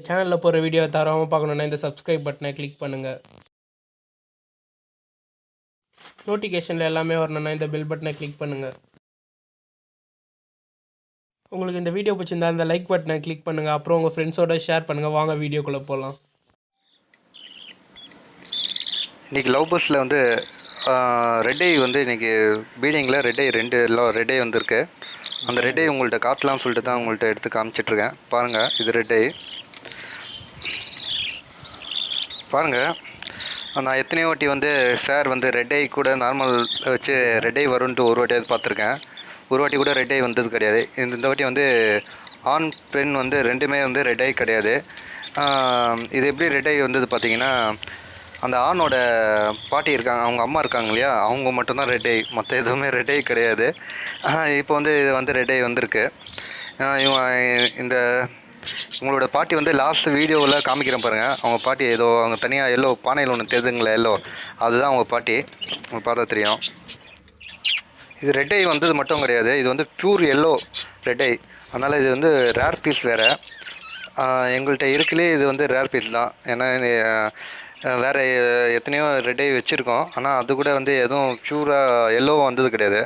சேனலில் போகிற வீடியோ தரமாக பார்க்கணுன்னா இந்த சப்ஸ்கிரைப் பட்டனை கிளிக் பண்ணுங்கள். நோட்டிஃபிகேஷனில் எல்லாமே வரணுன்னா இந்த பெல் பட்டனை கிளிக் பண்ணுங்கள். உங்களுக்கு இந்த வீடியோ பிடிச்சிருந்தா அந்த லைக் பட்டனை கிளிக் பண்ணுங்கள். அப்புறம் உங்கள் ஃப்ரெண்ட்ஸோட ஷேர் பண்ணுங்கள். வாங்க வீடியோக்குள்ளே போகலாம். இன்றைக்கி லவ் பஸ்ஸில் வந்து ரெட் ஐ வந்து இன்றைக்கி பீடிங்கில் ரெட் ஐ ரெட் ஐ வந்திருக்கு. அந்த ரெட் ஐ உங்கள்கிட்ட காட்டலாம்னு சொல்லிட்டு தான் உங்கள்கிட்ட எடுத்து காமிச்சிட்ருக்கேன். பாருங்கள், இது ரெட் ஐ பாருங்கள். நான் எத்தனையோ வாட்டி வந்து சார் வந்து ரெட் ஐ கூட நார்மல் வச்சு ரெட் ஐ வரும்ன்ட்டு ஒரு வாட்டியாவது பார்த்துருக்கேன். ஒரு வாட்டி கூட ரெட் ஐ வந்தது கிடையாது. இந்த வாட்டி வந்து ஆண் பெண் வந்து ரெண்டுமே வந்து ரெட் ஐ கிடையாது. இது எப்படி ரெட் ஐ வந்தது பார்த்தீங்கன்னா, அந்த ஆணோட பாட்டி இருக்காங்க, அவங்க அம்மா இருக்காங்க இல்லையா, அவங்க மட்டும்தான் ரெட் ஐ, மற்ற எதுவுமே ரெட் ஐ கிடையாது. இப்போ வந்து இது வந்து ரெட் ஐ வந்திருக்கு. இந்த உங்களோட பாட்டி வந்து லாஸ்ட் வீடியோவில் காமிக்கிறேன் பாருங்கள். அவங்க பாட்டி ஏதோ அவங்க தனியாக எல்லோ பானையில் ஒன்று தெரியுதுங்களா, எல்லோ, அதுதான் அவங்க பாட்டி. அவங்க பார்த்தா தெரியும். இது ரெட் ஐ வந்தது மட்டும் கிடையாது, இது வந்து ப்யூர் எல்லோ ரெட் ஐ. அதனால் இது வந்து ரேர் பீஸ் வேறு. எங்கள்கிட்ட இருக்குலே இது வந்து ரேர் பீஸ் தான். ஏன்னா வேறு எத்தனையோ ரெட் ஐ வச்சுருக்கோம், ஆனால் அது கூட வந்து எதுவும் ப்யூராக எல்லோவும் வந்தது கிடையாது.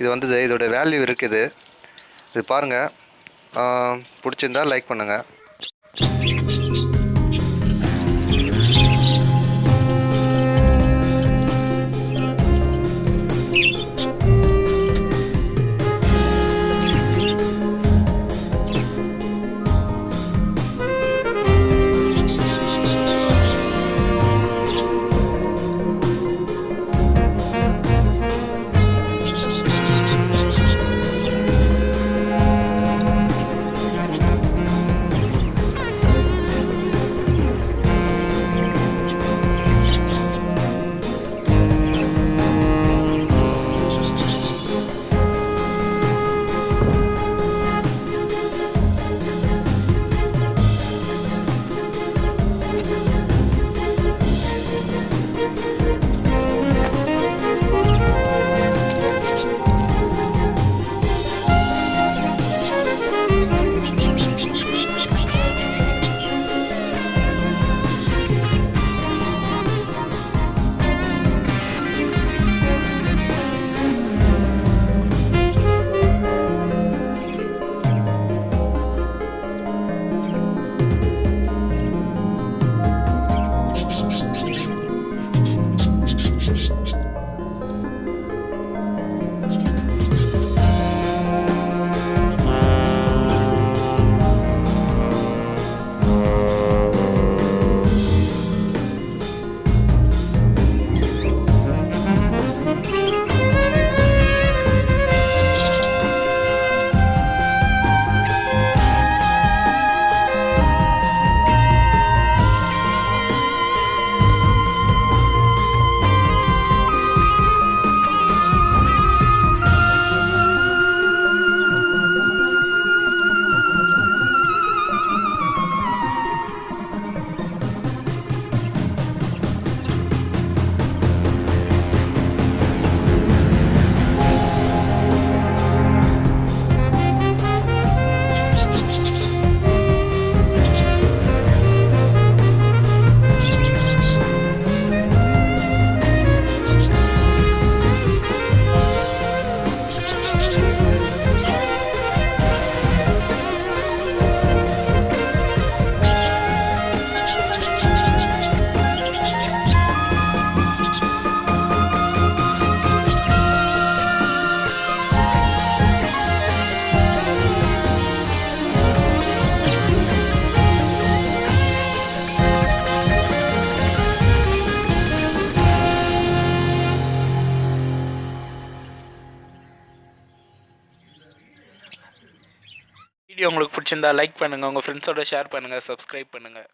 இது வந்தது, இதோட வேல்யூ இருக்குது. இது பாருங்கள், பிடிச்சிருந்தா லைக் பண்ணுங்கள். வீடியோ உங்களுக்கு பிடிச்சிருந்தா லைக் பண்ணுங்கள், உங்கள் ஃப்ரெண்ட்ஸோட ஷேர் பண்ணுங்கள், சப்ஸ்கிரைப் பண்ணுங்கள்.